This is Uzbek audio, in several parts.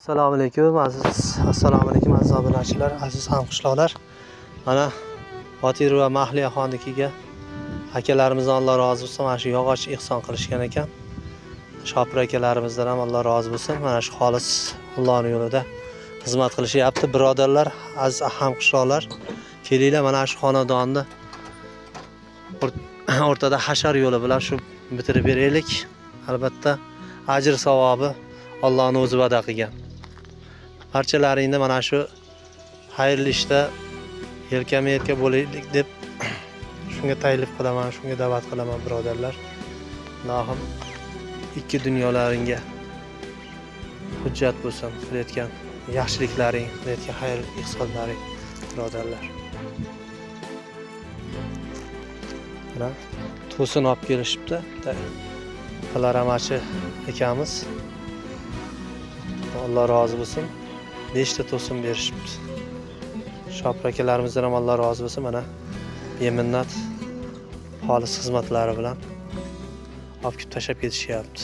Assalomu alaykum aziz obunachilar, aziz hamqishloqlar. Mana Botir va Mahliya xonnikiga akalarimizdan Alloh rozi bo'lsin. Mana shu yog'och ihson qilishgan ekan. Shopir akalarimizdan ham Alloh rozi bo'lsin. Mana shu xolis Allohning yo'lida xizmat qilishyapti. Birodarlar, aziz hamqishloqlar, kelinglar mana shu xonadonni o'rtada hashar yo'li bilan shu bitirib beraylik. Albatta ajr savobi Allohning o'zi va'da qilgan. Barchalaringni mana shu xayrli ishda yelkama-yelka bo'laylik deb shunga taklif qilaman, shunga da'vat qilaman birodarlar. Allohim ikki dunyolaringga hujjat bo'lsin qilayotgan yaxshiliklaring, qilayotgan xayr ihsonlaring birodarlar. Mana to'sin olib kelishibdi. Qalaramachi akamiz. Alloh rozi bo'lsin. 5 ta to'sin berishibdi. Shopir akalarimizdan ham Alloh rozi bo'lsin. Mana beminnat xolis xizmatlari bilan olib kelib tashlab ketishyapti.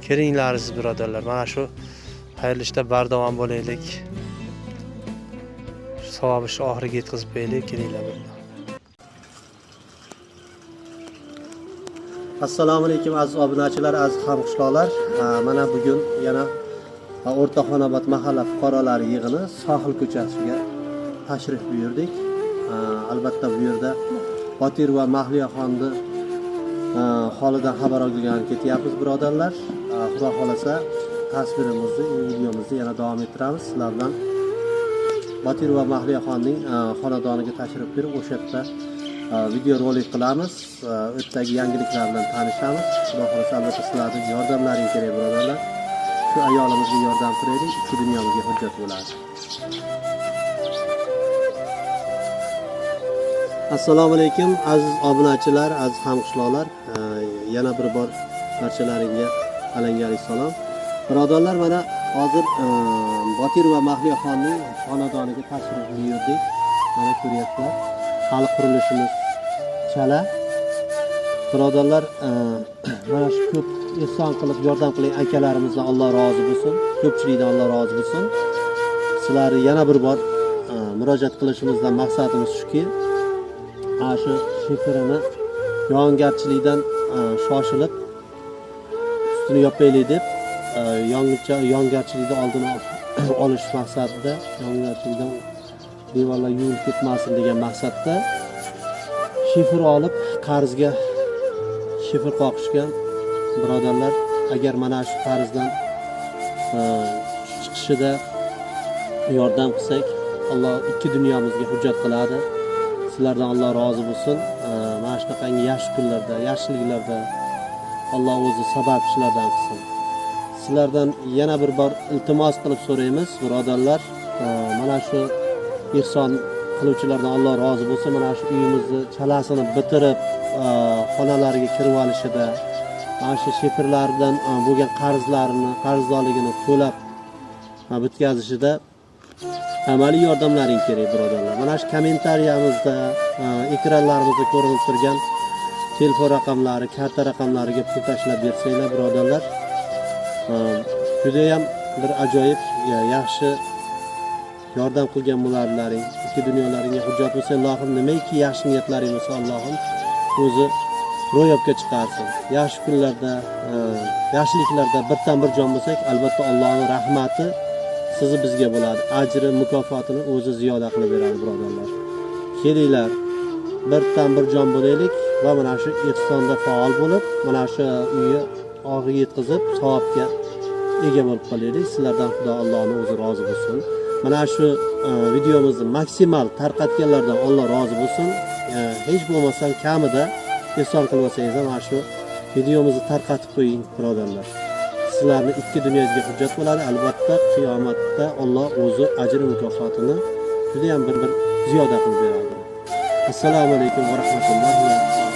Kelinglar aziz birodarlar, mana shu xayrli ishda bardavom bo'laylik. Savob ishni oxiriga yetkazib qo'yaylik. Kelinglar birga. Assalomu alaykum aziz obunachilar, aziz hamqishloqlar. Mana bugun yana O'rta Xonobod mahalla fuqarolari yig'ini Sohil ko'chasiga tashrif buyurdik. Albatta bu yerda Botir va Mahliya xonni holidan xabar olgan ketyapmiz birodarlar. Xudo xolasa tasvirimizni, videomizni yana davom ettiramiz. Sizlar bilan Botir va Mahliya xonning xonadoniga tashrif buyurib, o'sha yerda video rolik qilamiz. O'tdagi yangiliklar bilan tanishamiz. Xudo xolasa albatta sizlarning yordamlaringiz kerak birodarlar. Shu ayolimizga yordam qilaylik, ikki dunyomizga hujjat bo'ladi. Assalomu alaykum aziz obunachilar, aziz hamqishloqlar. Yana bir bor barchalaringga alangali salom. Birodarlar, mana hozir Botir va Mahliya xonning xonadoniga tashrif buyurdik. Mana ko'ryapsizlar, hali qurilishimiz chala. Birodarlar, mana shu ko'p ihson qilib yordam qilgan akalarimizdan Alloh rozi bo'lsin. Ko'pchilikdan Alloh rozi bo'lsin. Sizlarni yana bir bor murojaat qilishimizdan maqsadimiz shuki, shu shiferini yog'ingarchilikdan shoshilib ustini yopaylik deb yog'ingarchilikni oldini olish maqsadida, yog'ingarchilikdan devorlar yuvilib ketmasin degan maqsadda shifer olib qarzga shifer qoqishgan birodarlar. Agar mana shu qarzdan chiqishida yordam qilsak, Alloh ikki dunyomizga hujjat qiladi. Sizlardan Alloh rozi bo'lsin. Mana shunaqangi yaxshi kunlarda, yaxshiliklarda Alloh o'zi sababchilardan qilsin. Sizlardan yana bir bor iltimos qilib so'raymiz birodarlar. Mana shu ihson qiluvchilardan Alloh rozi bo'lsin. Mana shu uyimizni chalasini bitirib xonalariga kirib olishida, mana shu shiferlardan bo'lgan qarzdorligini to'lab bitkazishida amaliy yordamlaring kerak birodarlar. Mana shu kommentariyamizda, ekranlarimizda ko'rinib turgan telefon raqamlari, karta raqamlariga pul tashlab bersanglar birodarlar, juda ham bir ajoyib, yaxshi yordam qilgan bo'larlaring. Ikki dunyolaringga hujjat bo'lsa, Allohim nimaiki yaxshi niyatlaring bo'lsa, Allohim o'zi ro'yobga chiqarsin. Yaxshi kunlarda, yaxshiliklarda birdan bir jon bo'lsak, albatta Allohning rahmati sizni bizga bo'ladi. Ajri, mukofotini o'zi ziyoda qilib beradi birodarlar. Kelinglar, birdan bir jon bo'laylik va mana shu ihsonda faol bo'lib, mana shu uyni oxiriga yetkazib, savobga ega bo'lib qolaylik. Sizlardan Xudo Allohning o'zi rozi bo'lsin. Mana shu videomizni maksimal tarqatganlardan Alloh rozi bo'lsin. Hech bo'lmasa kamida ihson qilib olsangiz, mana shu videomizni tarqatib qo'ying birodarlar. Sizlarning ikki dunyongizga hujjat bo'ladi. Albatta qiyomatda Alloh o'zi ajr mukofotini juda ham bir ziyoda qilib beradi. Assalomu alaykum va rahmatullohi va barakatuh.